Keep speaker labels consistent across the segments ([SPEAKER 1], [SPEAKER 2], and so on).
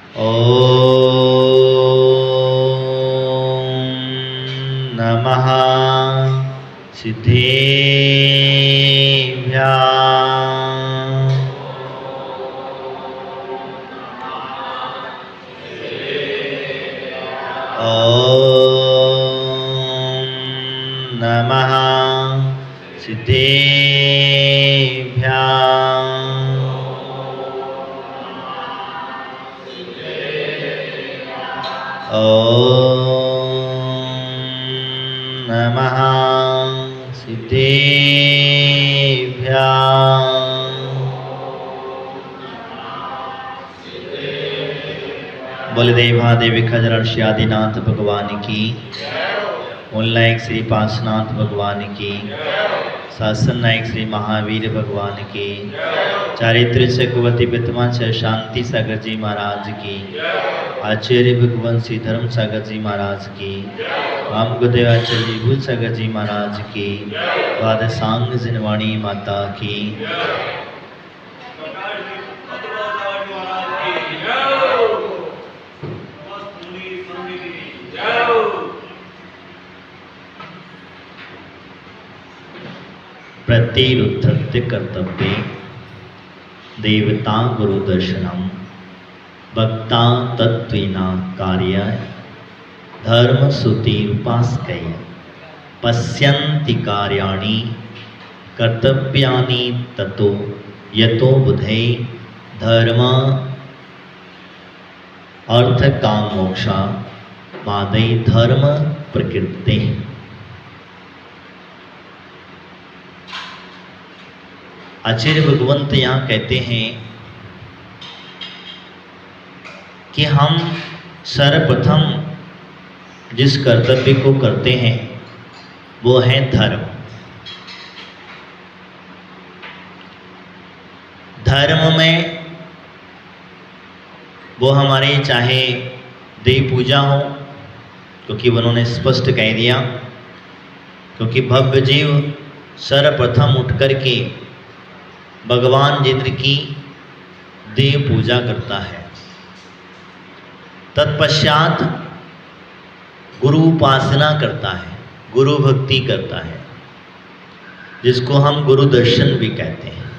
[SPEAKER 1] ॐ नमः सिद्धेभ्याम्। ॐ नमः सिद्धेभ्याम्। ॐ नमः सिद्धेभ्याम्। बोले देवादेवी खजरर्षि आदिनाथ भगवान की, मूलनायक श्री पार्श्वनाथ भगवान की, शासन नायक श्री महावीर भगवान की, चारित्र चक्रवर्ती विद्वान से शांति सागर जी महाराज की, आचार्य भगवान श्री धर्म सागर जी महाराज की, राम गुरुदेव आचार्य भूल सागर जी महाराज की, द्वादशांग जिनवाणी माता की। प्रतिरुद्धत्य कर्तव्ये देवता गुरु दर्शनम भक्ता तत्त्वेना कार्य धर्म सुति उपासकय पश्यन्ति कार्याणि कर्तव्यानि ततो यतो बुधे धर्म अर्थ काम मोक्षा मादे धर्म प्रकृति। आचार्य भगवंत यहाँ कहते हैं कि हम सर्वप्रथम जिस कर्तव्य को करते हैं वो है धर्म। धर्म में वो हमारे चाहे देव पूजा हो, क्योंकि उन्होंने स्पष्ट कह दिया, क्योंकि भव्य जीव सर्वप्रथम उठ करके भगवान इंद्र की देव पूजा करता है, तत्पश्चात गुरु उपासना करता है, गुरु भक्ति करता है, जिसको हम गुरु दर्शन भी कहते हैं।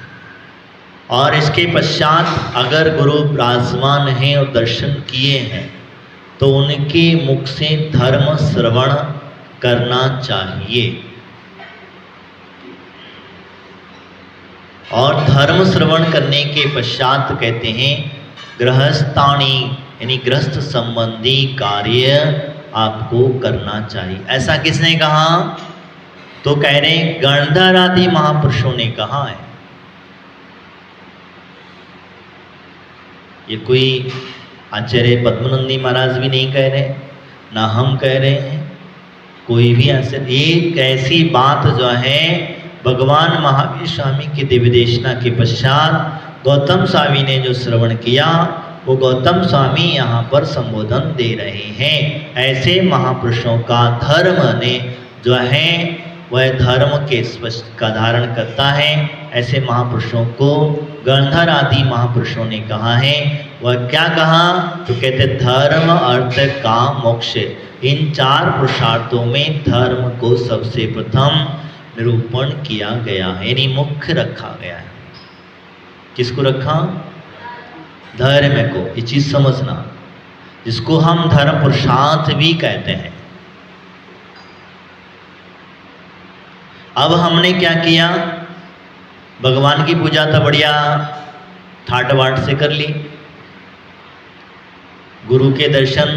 [SPEAKER 1] और इसके पश्चात अगर गुरु विराजमान हैं और दर्शन किए हैं तो उनके मुख से धर्म श्रवण करना चाहिए। और धर्म श्रवण करने के पश्चात कहते हैं गृहस्थानी यानी गृहस्थ संबंधी कार्य आपको करना चाहिए। ऐसा किसने कहा? तो कह रहे हैं गणधर आदि महापुरुषों ने कहा है। ये कोई आचार्य पद्मनंदी महाराज भी नहीं कह रहे, ना हम कह रहे हैं, कोई भी ऐसे। एक ऐसी बात जो है भगवान महावीर स्वामी की दिव्यदेशना के पश्चात गौतम स्वामी ने जो श्रवण किया वो गौतम स्वामी यहाँ पर संबोधन दे रहे हैं। ऐसे महापुरुषों का धर्म ने जो है वह धर्म के स्पष्ट का धारण करता है। ऐसे महापुरुषों को गणधर आदि महापुरुषों ने कहा है। वह क्या कहा? तो कहते धर्म अर्थ काम मोक्ष, इन चार पुरुषार्थों में धर्म को सबसे प्रथम निरूपण किया गया है, यानी मुख्य रखा गया है। किसको रखा? धर्म को। ये चीज समझना, जिसको हम धर्म पुरुषार्थ भी कहते हैं। अब हमने क्या किया? भगवान की पूजा तो बढ़िया ठाट बाट से कर ली, गुरु के दर्शन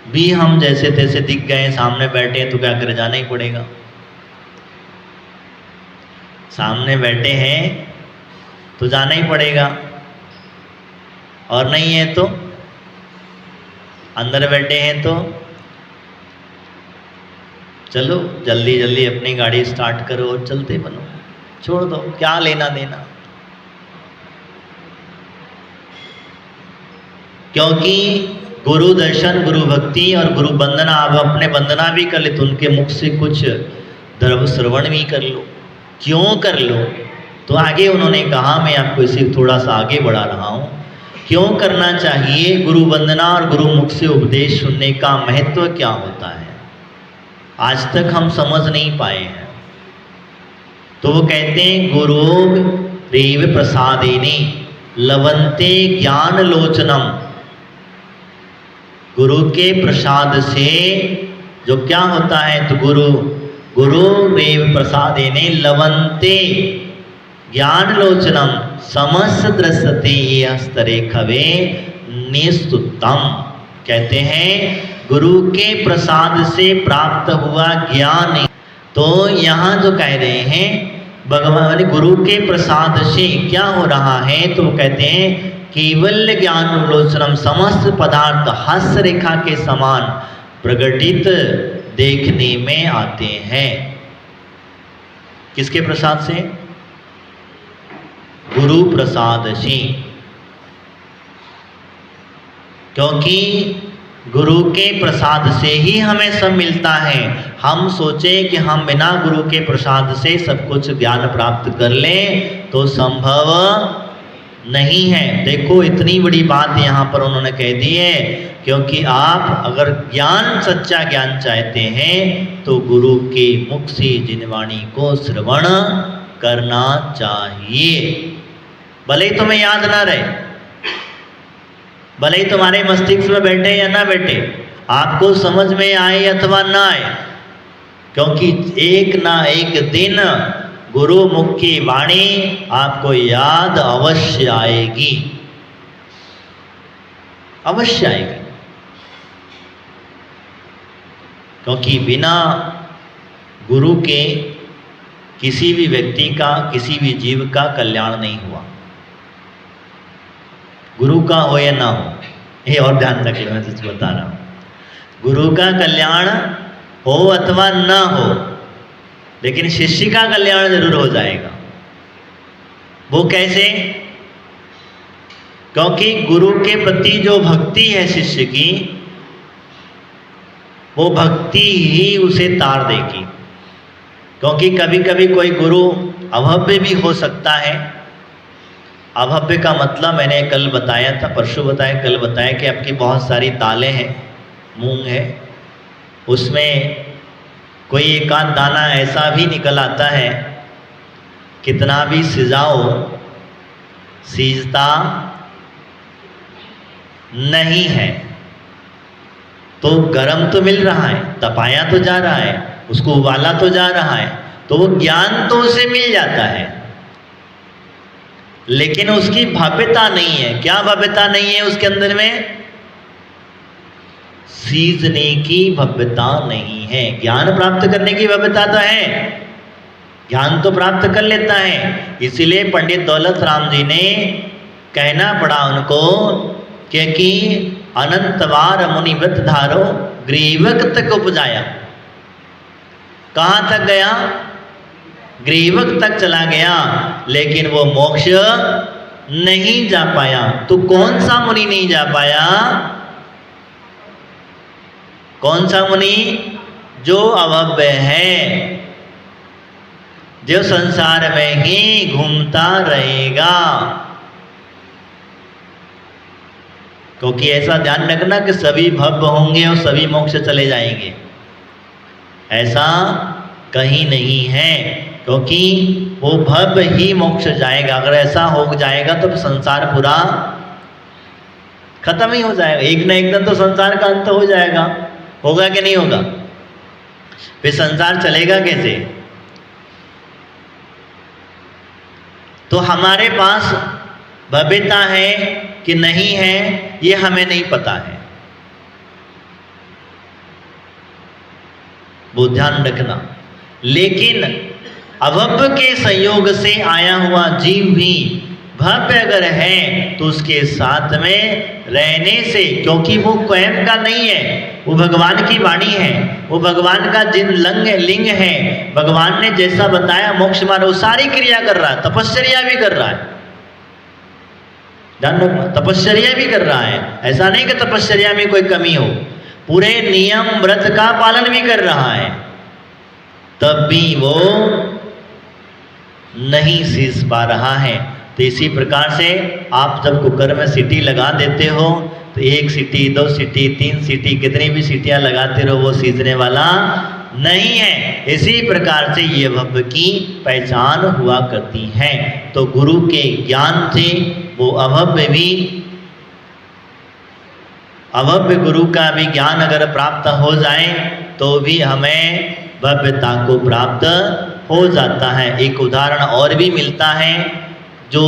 [SPEAKER 1] भी हम जैसे तैसे दिख गए, सामने बैठे हैं तो क्या कर जाना ही पड़ेगा। सामने बैठे हैं तो जाना ही पड़ेगा, और नहीं है तो अंदर बैठे हैं तो चलो जल्दी जल्दी अपनी गाड़ी स्टार्ट करो और चलते बनो, छोड़ दो, क्या लेना देना। क्योंकि गुरु दर्शन, गुरु भक्ति और गुरु वंदना, आप अपने वंदना भी कर ले तो उनके मुख से कुछ धर्म श्रवण भी कर लो। क्यों कर लो? तो आगे उन्होंने कहा, मैं आपको इसे थोड़ा सा आगे बढ़ा रहा हूँ क्यों करना चाहिए? गुरु वंदना और गुरु मुख से उपदेश सुनने का महत्व क्या होता है, आज तक हम समझ नहीं पाए हैं। तो वो कहते हैं गुरु रेव प्रसादेने लवंते ज्ञान लोचनम, गुरु के प्रसाद से जो क्या होता है, तो गुरु रेव प्रसादेने लवंते ज्ञान लोचनम समस्त दृश्यते ये हस्तरेखवे निस्तुतम। कहते हैं गुरु के प्रसाद से प्राप्त हुआ ज्ञान। तो यहाँ जो कह रहे हैं भगवान गुरु के प्रसाद से क्या हो रहा है, तो कहते हैं केवल ज्ञान लोचनम समस्त पदार्थ हस्त रेखा के समान प्रकटित देखने में आते हैं। किसके प्रसाद से? गुरु प्रसाद से। क्योंकि गुरु के प्रसाद से ही हमें सब मिलता है। हम सोचें कि हम बिना गुरु के प्रसाद से सब कुछ ज्ञान प्राप्त कर लें तो संभव नहीं है। देखो इतनी बड़ी बात यहाँ पर उन्होंने कह दी है, क्योंकि आप अगर ज्ञान सच्चा ज्ञान चाहते हैं तो गुरु के मुख से जिनवाणी को श्रवण करना चाहिए। भले ही तुम्हें याद ना रहे, भले ही तुम्हारे मस्तिष्क में बैठे या ना बैठे, आपको समझ में आए अथवा ना आए, क्योंकि एक ना एक दिन गुरु मुख की वाणी आपको याद अवश्य आएगी, अवश्य आएगी। क्योंकि बिना गुरु के किसी भी व्यक्ति का, किसी भी जीव का कल्याण नहीं हुआ। गुरु का हो या ना हो, ये और ध्यान रख लो, मैं तुझे बता रहा हूं। गुरु का कल्याण हो अथवा ना हो, लेकिन शिष्य का कल्याण जरूर हो जाएगा। वो कैसे? क्योंकि गुरु के प्रति जो भक्ति है शिष्य की, वो भक्ति ही उसे तार देगी। क्योंकि कभी कभी कोई गुरु अभव्य भी हो सकता है। अभव्य का मतलब मैंने कल बताया था, परसों बताया, कल बताया कि आपकी बहुत सारी दालें हैं, मूंग है, उसमें कोई एक आध दाना ऐसा भी निकल आता है, कितना भी सिजाओ सीजता नहीं है। तो गरम तो मिल रहा है, तपाया तो जा रहा है, उसको उबाला तो जा रहा है, तो वो ज्ञान तो उसे मिल जाता है, लेकिन उसकी भव्यता नहीं है। क्या भव्यता नहीं है उसके अंदर में? सीजने की भव्यता नहीं है। ज्ञान प्राप्त करने की भव्यता तो है, ज्ञान तो प्राप्त कर लेता है। इसीलिए पंडित दौलत राम जी ने कहना पड़ा उनको कि अनंत बार मुनिव्रत धारो ग्रीवक तक उपजाया। कहाँ तक गया? ग्रीवक तक चला गया, लेकिन वो मोक्ष नहीं जा पाया। तो कौन सा मुनि नहीं जा पाया? कौन सा मुनि? जो अभव्य है, जो संसार में ही घूमता रहेगा। क्योंकि ऐसा ध्यान रखना कि सभी भव्य होंगे और सभी मोक्ष चले जाएंगे, ऐसा कहीं नहीं है। क्योंकि वो भव्य ही मोक्ष जाएगा। अगर ऐसा हो जाएगा तो संसार पूरा खत्म ही हो जाएगा। एक ना एक दिन तो संसार का अंत हो जाएगा, होगा कि नहीं होगा? फिर संसार चलेगा कैसे? तो हमारे पास भव्यता है कि नहीं है, ये हमें नहीं पता है। वो ध्यान रखना। लेकिन अभव्य के संयोग से आया हुआ जीव भी भव्य अगर है तो उसके साथ में रहने से, क्योंकि वो स्वयं का नहीं है, वो भगवान की वाणी है, वो भगवान का जिन लिंग है। भगवान ने जैसा बताया मोक्ष मार्ग, वो सारी क्रिया कर रहा है, तपश्चर्या भी कर रहा है। ध्यान रखना, तपश्चर्या भी कर रहा है। ऐसा नहीं कि तपश्चर्या में कोई कमी हो, पूरे नियम व्रत का पालन भी कर रहा है, तब भी वो नहीं सीख पा रहा है। तो इसी प्रकार से आप जब कुकर में सीटी लगा देते हो तो 1 सीटी 2 सीटी 3 सीटी कितनी भी सीटियां लगाते रहो वो सीजने वाला नहीं है। इसी प्रकार से ये भव्य की पहचान हुआ करती है। तो गुरु के ज्ञान से वो अभव्य गुरु का भी ज्ञान अगर प्राप्त हो जाए तो भी हमें भव्यता को प्राप्त हो जाता है। एक उदाहरण और भी मिलता है, जो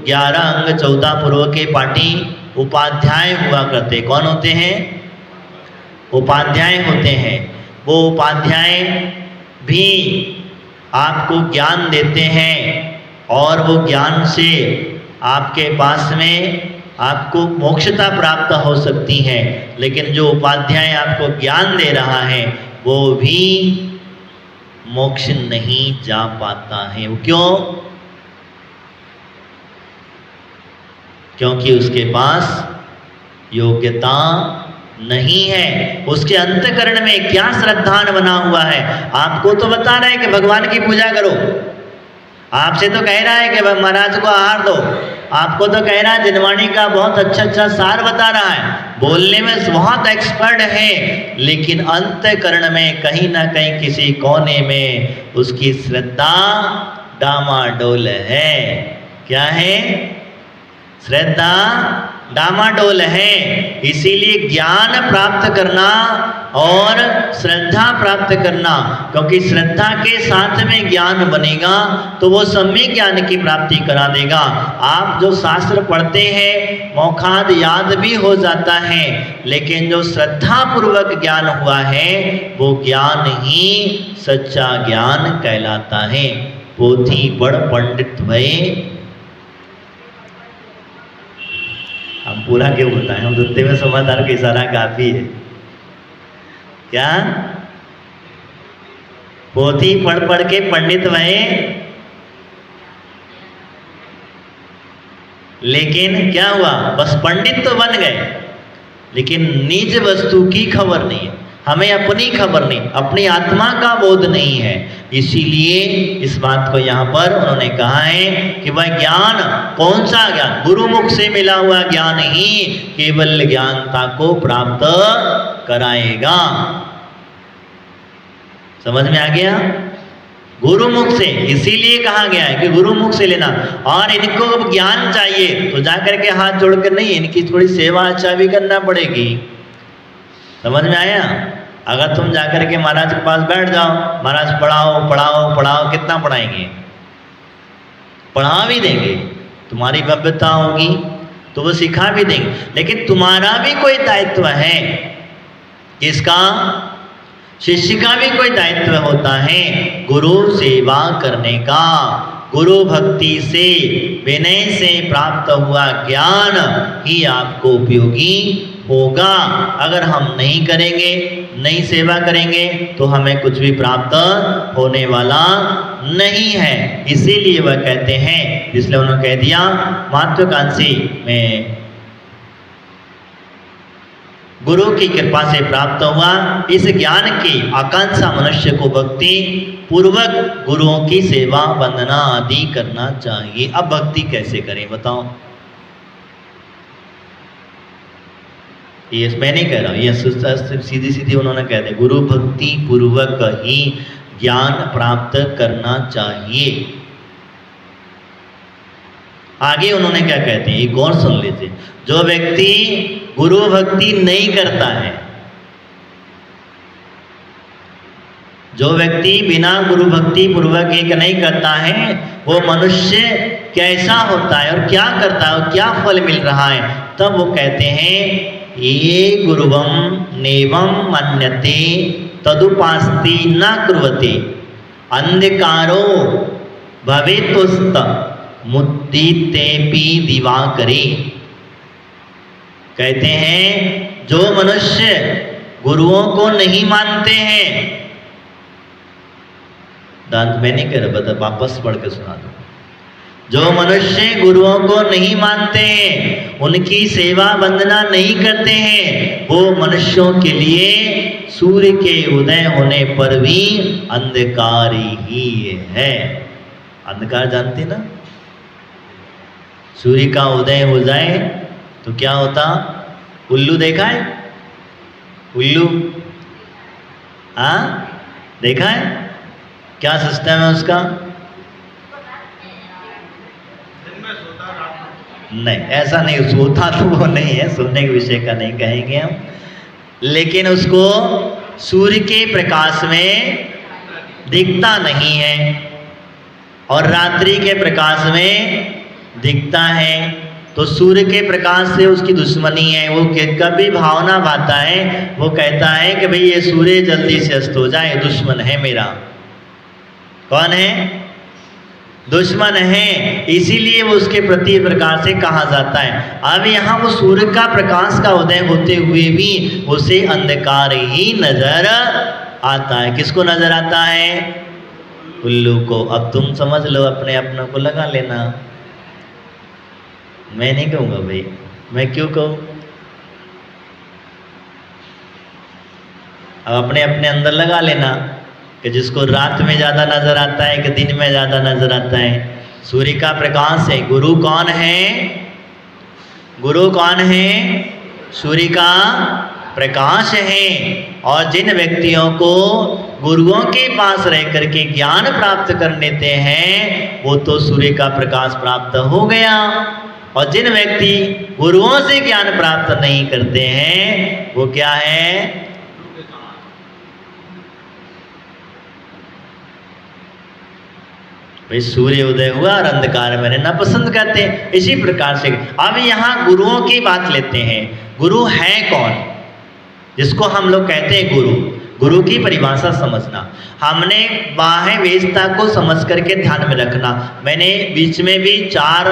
[SPEAKER 1] 11 अंग 14 पूर्व के पाठी उपाध्याय हुआ करते, कौन होते हैं? उपाध्याय होते हैं। वो उपाध्याय भी आपको ज्ञान देते हैं और वो ज्ञान से आपके पास में आपको मोक्षता प्राप्त हो सकती है। लेकिन जो उपाध्याय आपको ज्ञान दे रहा है वो भी मोक्ष नहीं जा पाता है। वो क्यों? क्योंकि उसके पास योग्यता नहीं है। उसके अंतःकरण में क्या श्रद्धान बना हुआ है? आपको तो बता रहा है कि भगवान की पूजा करो, आपसे तो कह रहा है कि महाराज को आहार दो, आपको तो कह रहा है जिनवाणी का बहुत अच्छा सार बता रहा है, बोलने में बहुत एक्सपर्ट है, लेकिन अंतःकरण में कहीं ना कहीं किसी कोने में उसकी श्रद्धा डामाडोल है। क्या है? श्रद्धा डामाडोल है। इसीलिए ज्ञान प्राप्त करना और श्रद्धा प्राप्त करना, क्योंकि श्रद्धा के साथ में ज्ञान बनेगा तो वो सम्यक ज्ञान की प्राप्ति करा देगा। आप जो शास्त्र पढ़ते हैं मौखाद याद भी हो जाता है, लेकिन जो श्रद्धा पूर्वक ज्ञान हुआ है वो ज्ञान ही सच्चा ज्ञान कहलाता है। पोथी बड़ पंडित भये, हम पूरा क्यों बताएं, हम दुत्ते में समाधान का इशारा काफी है। क्या? पोथी पढ़ के पंडित भये, लेकिन क्या हुआ? बस पंडित तो बन गए, लेकिन निज वस्तु की खबर नहीं है, हमें अपनी खबर नहीं, अपनी आत्मा का बोध नहीं है। इसीलिए इस बात को यहाँ पर उन्होंने कहा है कि वह ज्ञान, कौन सा ज्ञान? गुरुमुख से मिला हुआ ज्ञान ही केवल ज्ञानता को प्राप्त कराएगा। समझ में आ गया? गुरुमुख से, इसीलिए कहा गया है कि गुरुमुख से लेना। और इनको अब ज्ञान चाहिए तो जाकर के हाथ जोड़कर नहीं, इनकी थोड़ी सेवा अच्छा भी करना पड़ेगी। समझ में आया? अगर तुम जाकर के महाराज के पास बैठ जाओ, महाराज पढ़ाओ पढ़ाओ पढ़ाओ, कितना पढ़ाएंगे? पढ़ा भी देंगे, तुम्हारी भव्यता होगी तो वो सिखा भी देंगे, लेकिन तुम्हारा भी कोई दायित्व है। किसका? शिष्य का भी कोई दायित्व होता है गुरु सेवा करने का। गुरु भक्ति से, विनय से प्राप्त हुआ ज्ञान ही आपको उपयोगी होगा। अगर हम नहीं करेंगे, नहीं सेवा करेंगे तो हमें कुछ भी प्राप्त होने वाला नहीं है। इसीलिए वह कहते हैं, इसलिए उन्होंने कह दिया महत्वाकांक्षी में गुरु की कृपा से प्राप्त हुआ इस ज्ञान की आकांक्षा मनुष्य को भक्ति पूर्वक गुरुओं की सेवा वंदना आदि करना चाहिए। अब भक्ति कैसे करें बताओ? ये मैं नहीं कह रहा हूं, ये सीधी सीधी उन्होंने कह दिया, गुरु भक्ति पूर्वक ही ज्ञान प्राप्त करना चाहिए। आगे उन्होंने क्या कहते हैं एक और सुन लीजिए। जो व्यक्ति गुरु भक्ति नहीं करता है, जो व्यक्ति बिना गुरु भक्ति पूर्वक एक नहीं करता है, वो मनुष्य कैसा होता है और क्या करता है और क्या फल मिल रहा है? तब वो कहते हैं ये गुरुवम नेवम मन्यते तदुपास्ति न कुर्वते अंधकारो भवेतुस्त मुद्दितेपि दिवाकरे। कहते हैं जो मनुष्य गुरुओं को नहीं मानते हैं, दांत में नहीं कह रहा, बता वापस पढ़ के सुना दो। जो मनुष्य गुरुओं को नहीं मानते हैं, उनकी सेवा वंदना नहीं करते हैं, वो मनुष्यों के लिए सूर्य के उदय होने पर भी अंधकार ही है। अंधकार जानते ना? सूर्य का उदय हो जाए तो क्या होता? उल्लू देखा है? उल्लू, हाँ देखा है? क्या सिस्टम है उसका? नहीं, ऐसा नहीं, सोता तो वो नहीं है, सोने के विषय का नहीं कहेंगे हम, लेकिन उसको सूर्य के प्रकाश में दिखता नहीं है और रात्रि के प्रकाश में दिखता है। तो सूर्य के प्रकाश से उसकी दुश्मनी है। वो कभी भावना भाता है, वो कहता है कि भाई ये सूर्य जल्दी से अस्त हो जाए, दुश्मन है मेरा। कौन है? दुश्मन है, इसीलिए वो उसके प्रति प्रकाश से कहा जाता है। अब यहाँ वो सूर्य का प्रकाश का उदय होते हुए भी उसे अंधकार ही नजर आता है। किसको नजर आता है? उल्लू को। अब तुम समझ लो, अपने अपनों को लगा लेना। मैं नहीं कहूँगा भाई, मैं क्यों कहूँ? अब अपने अपने अंदर लगा लेना कि जिसको रात में ज़्यादा नज़र आता है कि दिन में ज़्यादा नज़र आता है। सूर्य का प्रकाश है। गुरु कौन है? गुरु कौन है? सूर्य का प्रकाश है। और जिन व्यक्तियों को गुरुओं के पास रह करके ज्ञान प्राप्त कर लेते हैं, वो तो सूर्य का प्रकाश प्राप्त हो गया। और जिन व्यक्ति गुरुओं से ज्ञान प्राप्त नहीं करते हैं, वो क्या है? भाई सूर्य उदय हुआ और अंधकार में रहना पसंद करते हैं। इसी प्रकार से अब यहाँ गुरुओं की बात लेते हैं। गुरु है कौन? जिसको हम लोग कहते हैं गुरु। गुरु की परिभाषा समझना, हमने बाह्य वेशता को समझ करके ध्यान में रखना। मैंने बीच में भी 4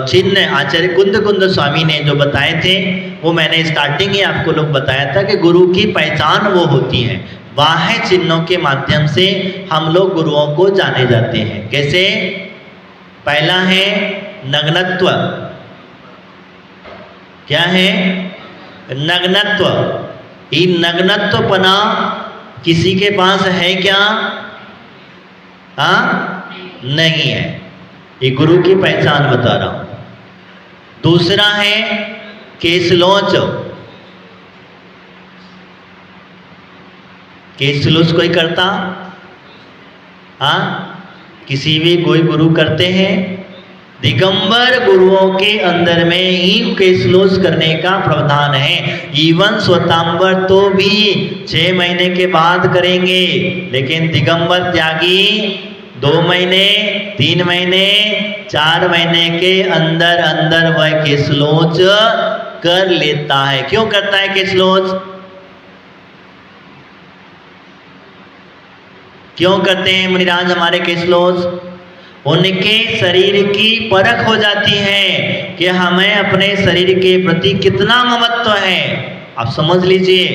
[SPEAKER 1] चिन्ह आचार्य कुंद स्वामी ने जो बताए थे, वो मैंने स्टार्टिंग ही आपको लोग बताया था कि गुरु की पहचान वो होती है। बाह्य चिन्हों के माध्यम से हम लोग गुरुओं को जाने जाते हैं। कैसे? पहला है नग्नत्व। क्या है? नग्नत्व। ये नग्नत्वपना किसी के पास है क्या? हाँ, नहीं है। ये गुरु की पहचान बता रहा हूं। दूसरा है केसलोच। केसलोच कोई करता? हाँ, किसी भी कोई गुरु करते हैं। दिगंबर गुरुओं के अंदर में ही केसलोच करने का प्रावधान है। इवन स्वतांबर तो भी 6 महीने के बाद करेंगे, लेकिन दिगंबर त्यागी 2 महीने, 3 महीने, 4 महीने के अंदर अंदर वह केसलोच कर लेता है। क्यों करता है केसलोच? क्यों करते हैं मुनिराज हमारे केसलोच? उनके शरीर की परख हो जाती है कि हमें अपने शरीर के प्रति कितना ममत्व है। आप समझ लीजिए,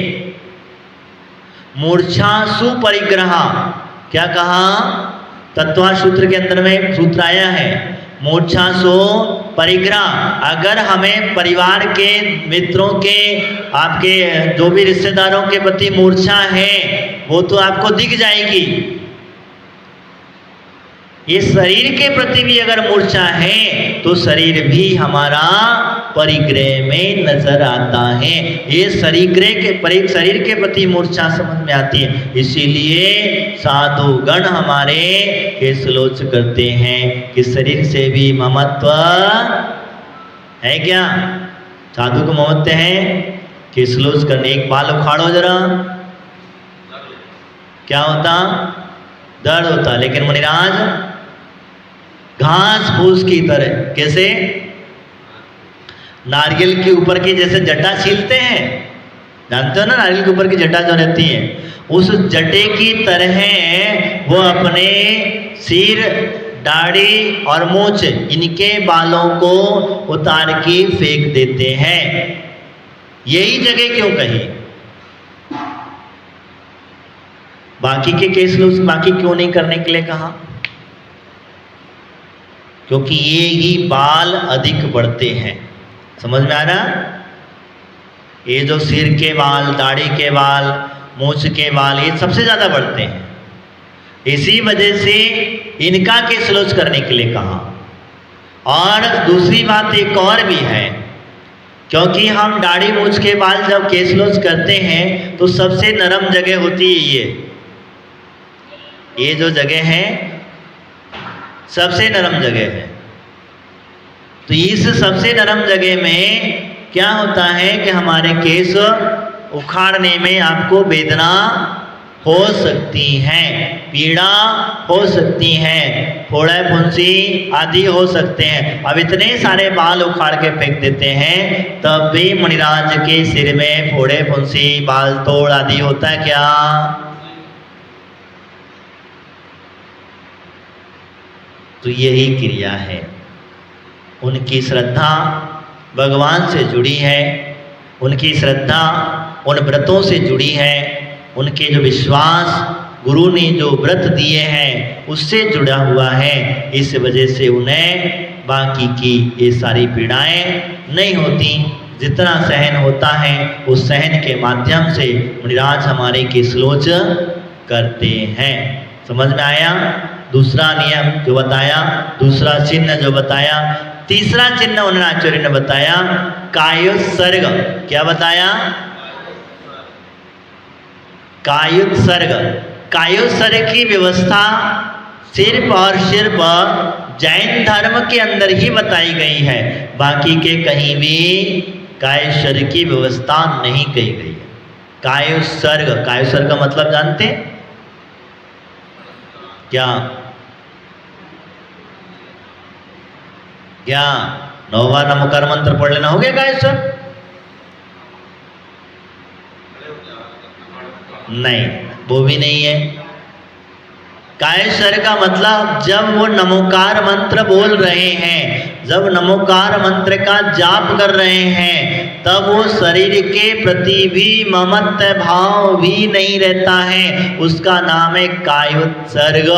[SPEAKER 1] मूर्छा सुपरिग्रह, क्या कहा? तत्वा सूत्र के अंदर में सूत्र आया है, मूर्छा सो परिग्रह। अगर हमें परिवार के, मित्रों के, आपके जो भी रिश्तेदारों के प्रति मूर्छा है, वो तो आपको दिख जाएगी। ये शरीर के प्रति भी अगर मूर्छा है तो शरीर भी हमारा परिग्रह में नजर आता है। ये शरीर के प्रति मूर्छा समझ में आती है। इसीलिए साधु गण हमारे केसलोच करते हैं कि शरीर से भी ममत्व है। क्या साधु को ममत्व है? केसलोच करने। एक बाल उखाड़ो जरा, क्या होता? दर्द होता। लेकिन मुनिराज घास फूस की तरह, कैसे? नारियल के ऊपर की जैसे जटा छीलते हैं, जानते हो ना, नारियल के ऊपर की जटा जो रहती है, उस जटे की तरह वो अपने सिर, दाढ़ी और मूंछ, इनके बालों को उतार के फेंक देते हैं। यही जगह क्यों कही? बाकी के केसलोच बाकी क्यों नहीं करने के लिए कहा? क्योंकि ये ही बाल अधिक बढ़ते हैं। समझ में आ रहा? ये जो सिर के बाल, दाढ़ी के बाल, मूंछ के बाल, ये सबसे ज़्यादा बढ़ते हैं। इसी वजह से इनका केसलोच करने के लिए कहा। और दूसरी बात एक और भी है, क्योंकि हम दाढ़ी मूछ के बाल जब केस लॉस करते हैं तो सबसे नरम जगह होती है ये जो जगह है सबसे नरम जगह है। तो इस सबसे नरम जगह में क्या होता है कि हमारे केस उखाड़ने में आपको वेदना हो सकती है, पीड़ा हो सकती है, फोड़ा फुंसी आदि हो सकते हैं। अब इतने सारे बाल उखाड़ के फेंक देते हैं तब भी मुनिराज के सिर में फोड़े फुंसी बाल तोड़ आदि होता है क्या? तो यही क्रिया है। उनकी श्रद्धा भगवान से जुड़ी है, उनकी श्रद्धा उन व्रतों से जुड़ी है, उनके जो विश्वास गुरु ने जो व्रत दिए हैं उससे जुड़ा हुआ है। इस वजह से उन्हें बाकी की ये सारी पीड़ाएं नहीं होती। जितना सहन होता है उस सहन के माध्यम से मुनिराज हमारे केसलोच करते हैं। समझ में आया? दूसरा नियम जो बताया, दूसरा चिन्ह जो बताया, तीसरा चिन्ह उन्होंने आचार्य ने बताया कायोत्सर्ग। क्या बताया? कायोत्सर्ग। कायोत्सर्ग की व्यवस्था सिर्फ और सिर्फ जैन धर्म के अंदर ही बताई गई है, बाकी के कहीं भी कायोत्सर्ग की व्यवस्था नहीं कही गई है। कायोत्सर्ग, कायोत्सर्ग का मतलब जानते क्या? क्या 9वां नमोकार मंत्र पढ़ लेना हो गया कायोत्सर्ग? नहीं, वो भी नहीं है। कायोत्सर्ग का मतलब जब वो नमोकार मंत्र बोल रहे हैं, जब नमोकार मंत्र का जाप कर रहे हैं, तब वो शरीर के प्रति भी ममत्व भाव भी नहीं रहता है, उसका नाम है कायोत्सर्ग।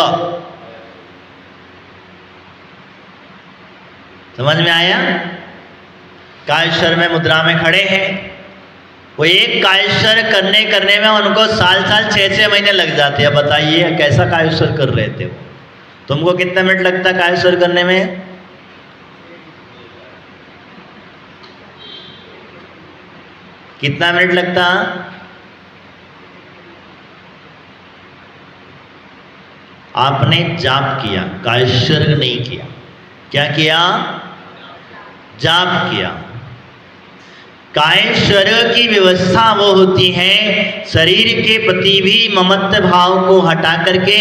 [SPEAKER 1] समझ में आया? कायोत्सर्ग में मुद्रा में खड़े हैं, वो एक कायोत्सर्ग करने में उनको साल 6-6 महीने लग जाते हैं। बताइए कैसा कायोत्सर्ग कर रहे थे वो? तुमको कितना मिनट लगता है कायोत्सर्ग करने में? कितना मिनट लगता? आपने जाप किया, कायोत्सर्ग नहीं किया। क्या किया? जाप किया। कायोत्सर्ग की व्यवस्था वो होती है शरीर के प्रति भी ममत्व भाव को हटा करके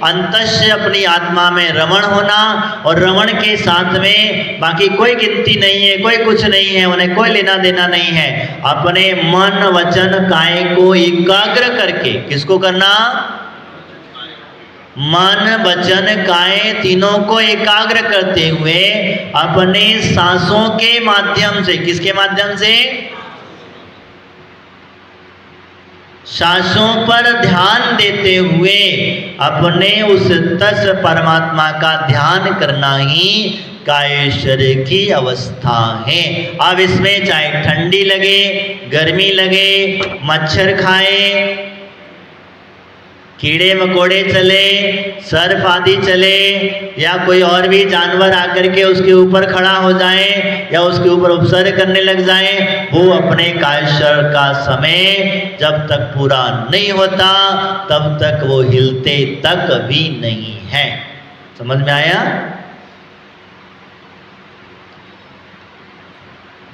[SPEAKER 1] अंतस्य अपनी आत्मा में रमण होना, और रमण के साथ में बाकी कोई गिनती नहीं है, कोई कुछ नहीं है, उन्हें कोई लेना देना नहीं है। अपने मन वचन काय को एकाग्र करके, किसको करना? मन वचन काय तीनों को एकाग्र करते हुए अपने सांसों के माध्यम से, किसके माध्यम से? सांसों पर ध्यान देते हुए अपने उस तस परमात्मा का ध्यान करना ही कायोत्सर्ग की अवस्था है। अब इसमें चाहे ठंडी लगे, गर्मी लगे, मच्छर खाए, कीड़े मकोड़े चले, सर्प आदि चले, या कोई और भी जानवर आकर के उसके ऊपर खड़ा हो जाए या उसके ऊपर उपसर्ग करने लग जाए, वो अपने कायोत्सर्ग का समय जब तक पूरा नहीं होता तब तक वो हिलते तक भी नहीं है। समझ में आया?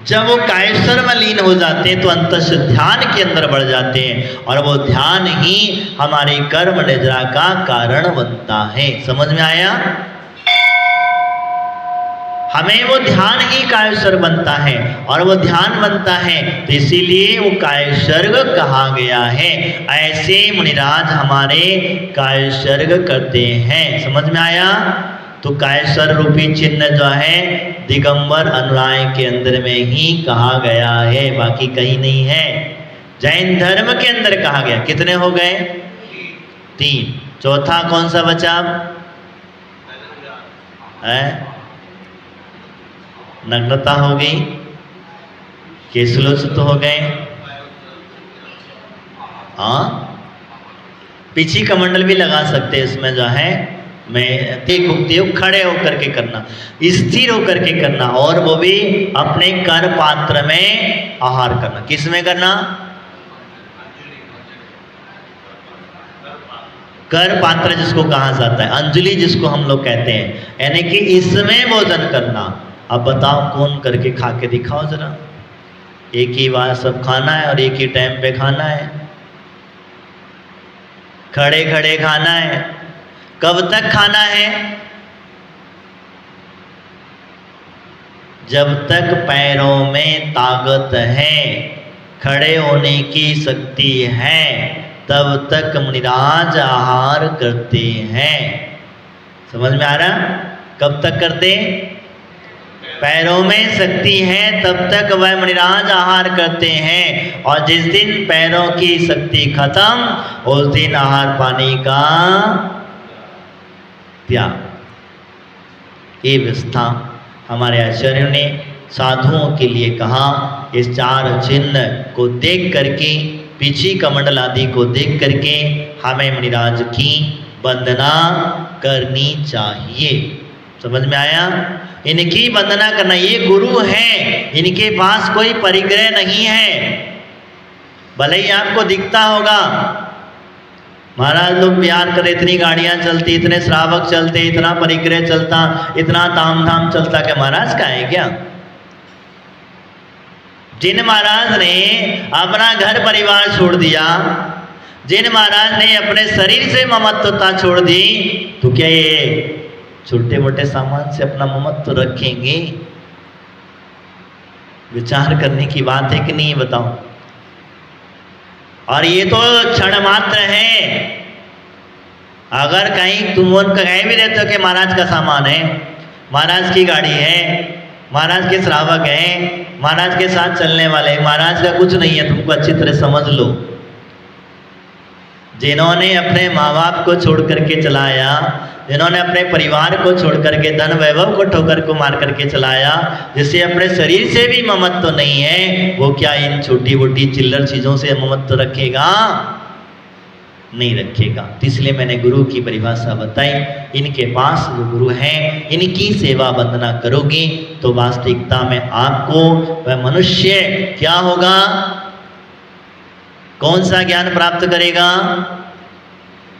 [SPEAKER 1] जब वो कायोत्सर्ग में लीन हो जाते हैं तो अंतस ध्यान के अंदर बढ़ जाते हैं, और वो ध्यान ही हमारे कर्म निद्रा का कारण बनता है। समझ में आया? हमें वो ध्यान ही कायोत्सर्ग बनता है, और वो ध्यान बनता है तो इसीलिए वो कायोत्सर्ग कहा गया है। ऐसे मुनिराज हमारे कायोत्सर्ग करते हैं। समझ में आया? तो कायोत्सर्ग रूपी चिन्ह जो है दिगंबर अनुयायी के अंदर में ही कहा गया है, बाकी कहीं नहीं है। जैन धर्म के अंदर कहा गया। कितने हो गए? 3। चौथा कौन सा बचा है? नग्नता हो गई, केसलोचित हो गए, हाँ, पीछी कमंडल भी लगा सकते हैं इसमें जो है, मैं देखो खड़े होकर के करना, स्थिर होकर के करना, और वो भी अपने कर पात्र में आहार करना। किस में करना? कर पात्र जिसको कहा जाता है, अंजलि जिसको हम लोग कहते हैं, यानी कि इसमें भोजन करना। अब बताओ कौन करके खा के दिखाओ जरा। एक ही बार सब खाना है और एक ही टाइम पे खाना है, खड़े खड़े खाना है। कब तक खाना है? जब तक पैरों में ताकत है, खड़े होने की शक्ति है, तब तक मुनिराज आहार करते हैं। समझ में आ रहा? कब तक करते? पैरों में शक्ति है तब तक वह मुनिराज आहार करते हैं, और जिस दिन पैरों की शक्ति खत्म, उस दिन आहार पानी का त्याग। ये व्यवस्था हमारे आचार्यों ने साधुओं के लिए कहा। इस चार चिन्ह को देख करके, पीछे कमंडल आदि को देख करके हमें मुनिराज की वंदना करनी चाहिए। समझ में आया? इनकी वंदना करना। ये गुरु हैं, इनके पास कोई परिग्रह नहीं है। भले ही आपको दिखता होगा महाराज लोग प्यार करे, इतनी गाड़ियां चलती, इतने श्रावक चलते, इतना परिग्रह चलता, इतना ताम धाम चलता, क्या महाराज का है क्या? जिन महाराज ने अपना घर परिवार छोड़ दिया, जिन महाराज ने अपने शरीर से ममत्वता छोड़ दी, तो क्या ये छोटे मोटे सामान से अपना ममत्व रखेंगे? विचार करने की बात है कि नहीं, बताओ। और ये तो क्षण मात्र है। अगर कहीं तुम उनका कह भी देते हो कि महाराज का सामान है, महाराज की गाड़ी है, महाराज के श्रावक हैं, महाराज के साथ चलने वाले, महाराज का कुछ नहीं है, तुमको अच्छी तरह समझ लो। जिन्होंने अपने माँ बाप को छोड़ करके चलाया, जिन्होंने अपने परिवार को छोड़ करके, धन वैभव को ठोकर को मार करके चलाया, जिसे अपने शरीर से भी ममत्व नहीं है, वो क्या इन छोटी मोटी चिल्लर चीज़ों से ममत्व रखेगा? नहीं रखेगा। इसलिए मैंने गुरु की परिभाषा बताई। इनके पास जो गुरु हैं, इनकी सेवा वंदना करोगे तो वास्तविकता में आपको वह मनुष्य क्या होगा? कौन सा ज्ञान प्राप्त करेगा?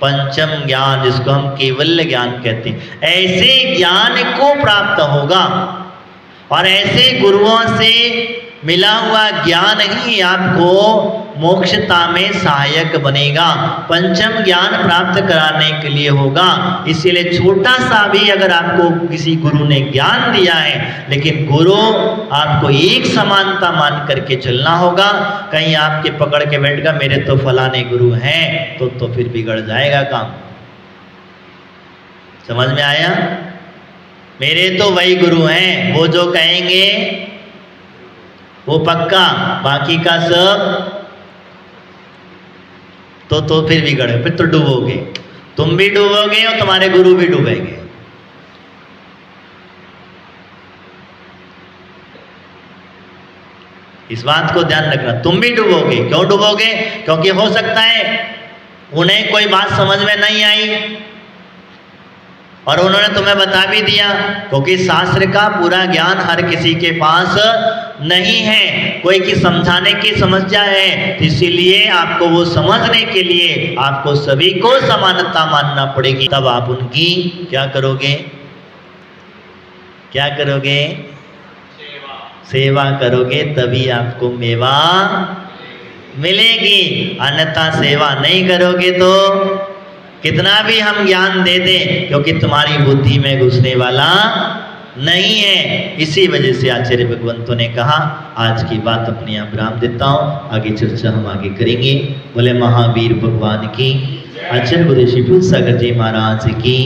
[SPEAKER 1] पंचम ज्ञान, जिसको हम केवल्य ज्ञान कहते हैं। ऐसे ज्ञान को प्राप्त होगा, और ऐसे गुरुओं से मिला हुआ ज्ञान ही आपको मोक्षता में सहायक बनेगा, पंचम ज्ञान प्राप्त कराने के लिए होगा। इसीलिए छोटा सा भी अगर आपको किसी गुरु ने ज्ञान दिया है, लेकिन गुरु आपको एक समानता मान करके चलना होगा। कहीं आपके पकड़ के बैठेगा मेरे तो फलाने गुरु हैं, तो फिर बिगड़ जाएगा काम। समझ में आया? मेरे तो वही गुरु हैं, वो जो कहेंगे वो पक्का, बाकी का सब तो फिर बिगड़े, फिर तो डूबोगे। तुम भी डूबोगे और तुम्हारे गुरु भी डूबेंगे। इस बात को ध्यान रखना, तुम भी डूबोगे। क्यों डूबोगे? क्योंकि हो सकता है उन्हें कोई बात समझ में नहीं आई और उन्होंने तुम्हें बता भी दिया, क्योंकि शास्त्र का पूरा ज्ञान हर किसी के पास नहीं है। कोई की समझाने की समस्या है, तो इसीलिए आपको वो समझने के लिए आपको सभी को समानता मानना पड़ेगी। तब आप उनकी क्या करोगे? क्या करोगे? सेवा करोगे, तभी आपको मेवा मिलेगी। अन्यथा सेवा नहीं करोगे तो कितना भी हम ज्ञान दे दें, क्योंकि तुम्हारी बुद्धि में घुसने वाला नहीं है। इसी वजह से आचार्य भगवंतों ने कहा, आज की बात अपने यहाँ विराम देता हूँ, आगे चर्चा हम आगे करेंगे। बोले महावीर भगवान की, आचार्य गुरु श्री सागर जी महाराज की।